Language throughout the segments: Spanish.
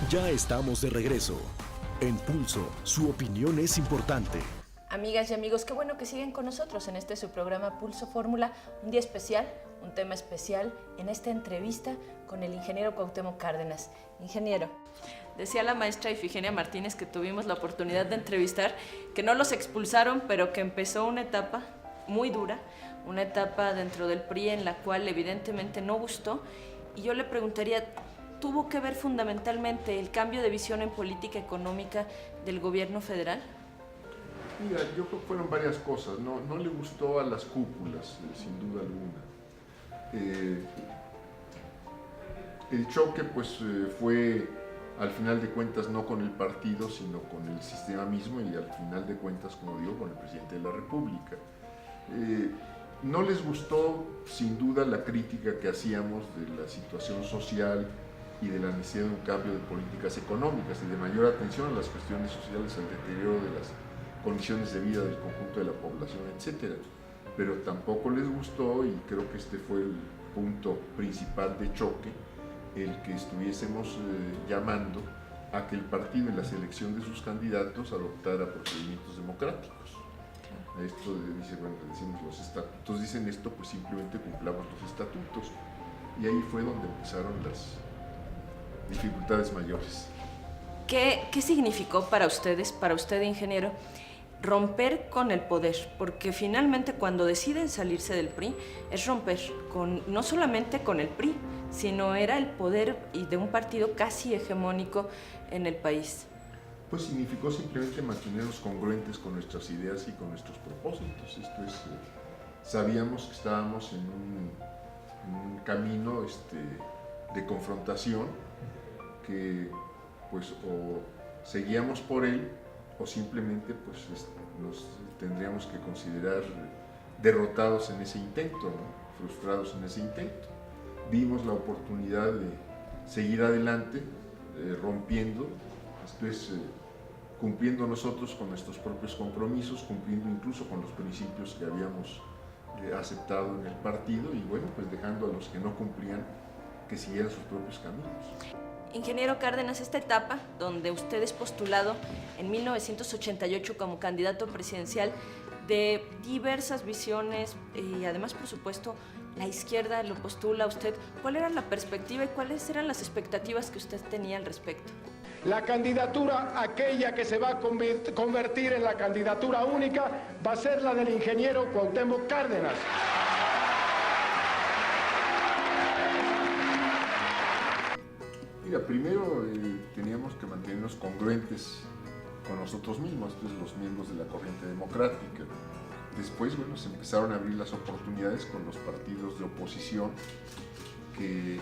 Ya estamos de regreso. En Pulso, su opinión es importante. Amigas y amigos, qué bueno que siguen con nosotros en este su programa Pulso Fórmula, un día especial, un tema especial en esta entrevista con el ingeniero Cuauhtémoc Cárdenas. Ingeniero, decía la maestra Ifigenia Martínez que tuvimos la oportunidad de entrevistar, que no los expulsaron, pero que empezó una etapa muy dura, una etapa dentro del PRI en la cual evidentemente no gustó, y yo le preguntaría, ¿tuvo que ver fundamentalmente el cambio de visión en política económica del gobierno federal? Mira, yo creo que fueron varias cosas. No le gustó a las cúpulas, sin duda alguna. El choque pues fue al final de cuentas no con el partido, sino con el sistema mismo y al final de cuentas, como digo, con el presidente de la República. No les gustó sin duda la crítica que hacíamos de la situación social y de la necesidad de un cambio de políticas económicas y de mayor atención a las cuestiones sociales, al deterioro de las condiciones de vida del conjunto de la población, etc. Pero tampoco les gustó, y creo que este fue el punto principal de choque, el que estuviésemos llamando a que el partido en la selección de sus candidatos adoptara procedimientos democráticos. Esto dice, bueno, decimos los estatutos dicen esto, pues simplemente cumplamos los estatutos. Y ahí fue donde empezaron las dificultades mayores. ¿Qué significó para ustedes, para usted, ingeniero, romper con el poder? Porque finalmente cuando deciden salirse del PRI es romper no solamente con el PRI, sino era el poder y de un partido casi hegemónico en el país. Pues significó simplemente mantenernos congruentes con nuestras ideas y con nuestros propósitos. Esto es, sabíamos que estábamos en un camino de confrontación que pues o seguíamos por él o simplemente pues nos tendríamos que considerar derrotados en ese intento, ¿no? Frustrados en ese intento. Vimos la oportunidad de seguir adelante, rompiendo, esto es, cumpliendo nosotros con nuestros propios compromisos, cumpliendo incluso con los principios que habíamos aceptado en el partido y bueno, pues dejando a los que no cumplían que siguieran sus propios caminos. Ingeniero Cárdenas, esta etapa donde usted es postulado en 1988 como candidato presidencial de diversas visiones y además, por supuesto, la izquierda lo postula a usted. ¿Cuál era la perspectiva y cuáles eran las expectativas que usted tenía al respecto? La candidatura, aquella que se va a convertir en la candidatura única, va a ser la del ingeniero Cuauhtémoc Cárdenas. Mira, primero teníamos que mantenernos congruentes con nosotros mismos, pues los miembros de la corriente democrática. Después, bueno, se empezaron a abrir las oportunidades con los partidos de oposición que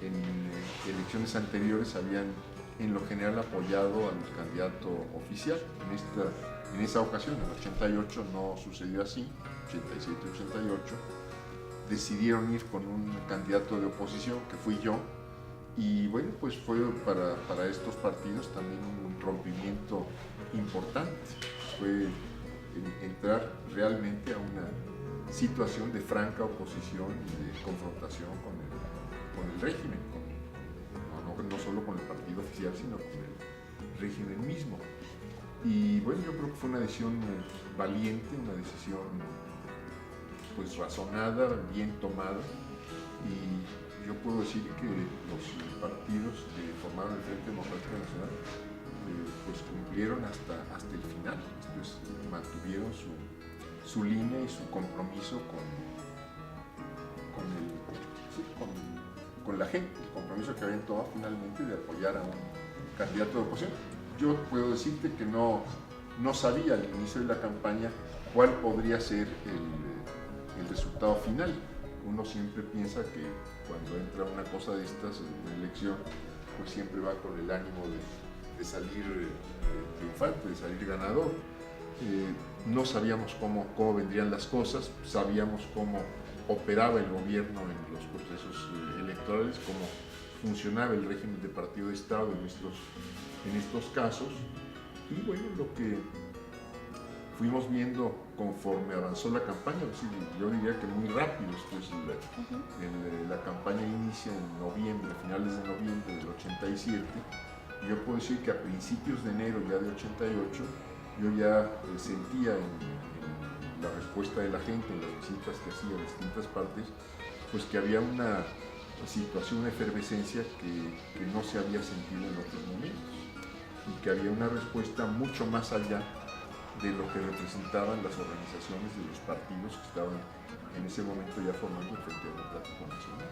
en elecciones anteriores habían en lo general apoyado al candidato oficial. En esa ocasión, en el 88, no sucedió así, 87-88, decidieron ir con un candidato de oposición, que fui yo, y bueno, pues fue para estos partidos también un rompimiento importante. Fue entrar realmente a una situación de franca oposición y de confrontación con el régimen, no solo con el partido oficial, sino con el régimen mismo. Y bueno, yo creo que fue una decisión valiente, una decisión pues razonada, bien tomada, y yo puedo decir que los partidos que formaron el Frente Democrático Nacional pues cumplieron hasta el final, pues mantuvieron su línea y su compromiso con la gente, el compromiso que habían tomado finalmente de apoyar a un candidato de oposición. Yo puedo decirte que no sabía al inicio de la campaña cuál podría ser el resultado final. Uno siempre piensa que cuando entra una cosa de estas en una elección, pues siempre va con el ánimo de salir triunfante, de salir ganador. No sabíamos cómo vendrían las cosas, sabíamos cómo operaba el gobierno en los procesos electorales, cómo funcionaba el régimen de partido de Estado en estos casos. Y bueno, lo que fuimos viendo conforme avanzó la campaña, yo diría que muy rápido, pues la campaña inicia en noviembre, a finales de noviembre del 87, Yo puedo decir que a principios de enero ya de 88, yo ya sentía en la respuesta de la gente, en las visitas que hacía a distintas partes, pues que había una situación, una efervescencia que no se había sentido en otros momentos, y que había una respuesta mucho más allá de lo que representaban las organizaciones de los partidos que estaban en ese momento ya formando el Frente Democrático Nacional.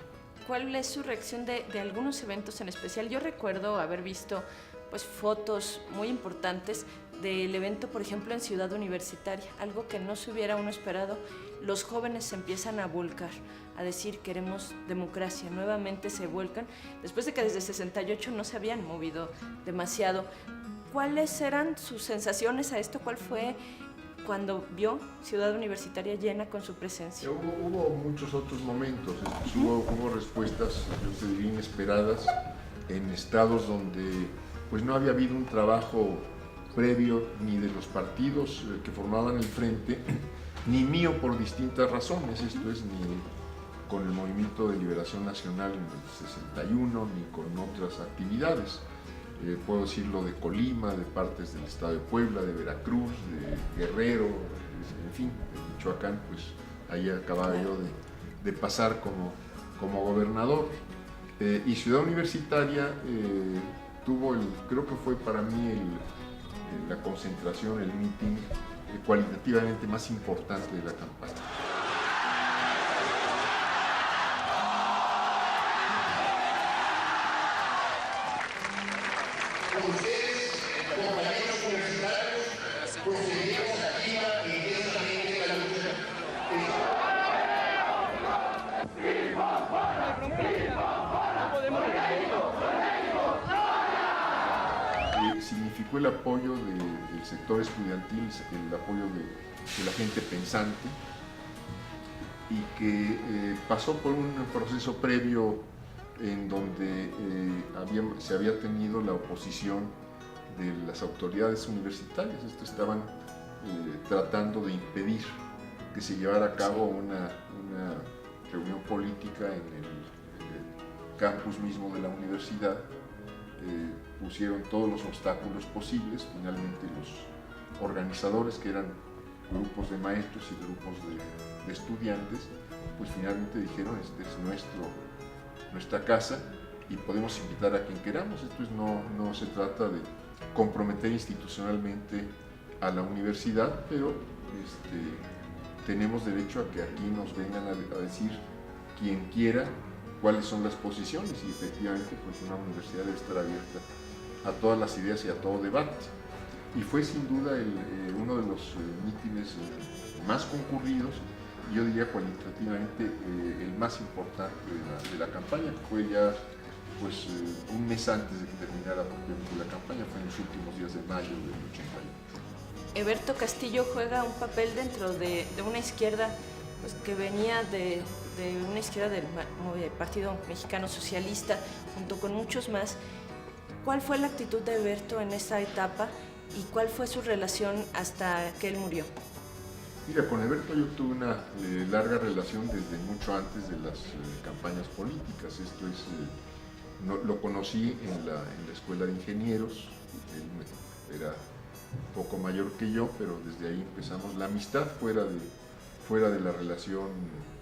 ¿Cuál es su reacción de algunos eventos en especial? Yo recuerdo haber visto pues, fotos muy importantes del evento, por ejemplo, en Ciudad Universitaria, algo que no se hubiera uno esperado. Los jóvenes se empiezan a volcar, a decir queremos democracia, nuevamente se vuelcan, después de que desde 68 no se habían movido demasiado. ¿Cuáles eran sus sensaciones a esto? ¿Cuál fue cuando vio Ciudad Universitaria llena con su presencia? Hubo muchos otros momentos, hubo respuestas, yo te diría, inesperadas en estados donde pues no había habido un trabajo previo ni de los partidos que formaban el frente, ni mío por distintas razones. Esto es, ni con el Movimiento de Liberación Nacional en el 61, ni con otras actividades. Puedo decir lo de Colima, de partes del estado de Puebla, de Veracruz, de Guerrero, en fin, de Michoacán, pues ahí acababa yo de pasar como gobernador. Y Ciudad Universitaria tuvo, creo que fue para mí la concentración, el meeting cualitativamente más importante de la campaña. Con ustedes, compañeros universitarios, pues seguiremos activa y intensamente la lucha. Significó el apoyo del sector estudiantil, el apoyo de la gente pensante, y que pasó por un proceso previo en donde se había tenido la oposición de las autoridades universitarias. Estaban tratando de impedir que se llevara a cabo una reunión política en el campus mismo de la universidad. Pusieron todos los obstáculos posibles. Finalmente los organizadores, que eran grupos de maestros y grupos de estudiantes, pues finalmente dijeron: este es nuestra casa y podemos invitar a quien queramos. Esto es, no se trata de comprometer institucionalmente a la universidad, pero tenemos derecho a que aquí nos vengan a decir quien quiera cuáles son las posiciones, y efectivamente pues una universidad debe estar abierta a todas las ideas y a todo debate. Y fue sin duda uno de los mítines más concurridos, y yo diría cualitativamente el más importante de la campaña, que fue ya pues, un mes antes de que terminara la campaña, fue en los últimos días de mayo del 88. Eberto Castillo juega un papel dentro de una izquierda pues, que venía de una izquierda del Partido Mexicano Socialista, junto con muchos más. ¿Cuál fue la actitud de Eberto en esa etapa y cuál fue su relación hasta que él murió? Mira, con Eberto yo tuve una larga relación desde mucho antes de las campañas políticas. Esto es, lo conocí en la Escuela de Ingenieros. Él era un poco mayor que yo, pero desde ahí empezamos la amistad fuera de la relación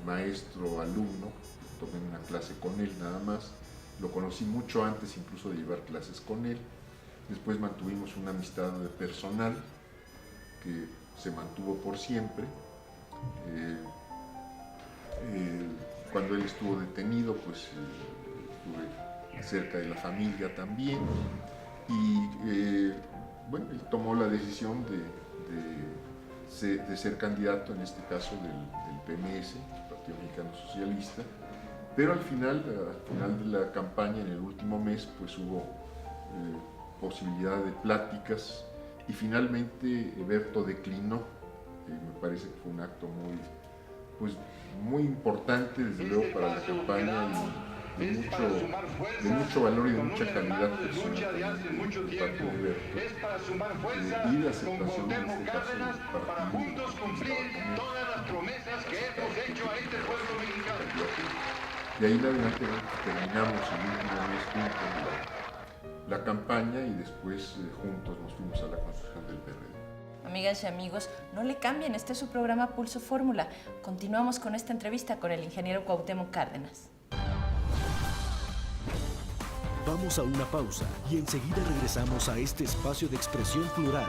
maestro-alumno. Tomé una clase con él nada más. Lo conocí mucho antes incluso de llevar clases con él. Después mantuvimos una amistad personal que se mantuvo por siempre. Cuando él estuvo detenido, pues estuve cerca de la familia también. Y bueno, él tomó la decisión de ser candidato, en este caso del PMS, el Partido Mexicano Socialista, pero al final de la campaña, en el último mes, pues hubo posibilidad de pláticas y finalmente Eberto declinó. Me parece que fue un acto muy importante, desde luego, para la campaña, y de mucho valor y de mucha calidad personal de parte de Eberto, y de aceptación, en este caso, del partido, para juntos cumplir todas las promesas que hemos hecho a este pueblo mexicano. De ahí en adelante terminamos el último mes juntos la campaña y después juntos nos fuimos a la construcción del PRD. Amigas y amigos, no le cambien, este es su programa Pulso Fórmula. Continuamos con esta entrevista con el ingeniero Cuauhtémoc Cárdenas. Vamos a una pausa y enseguida regresamos a este espacio de expresión plural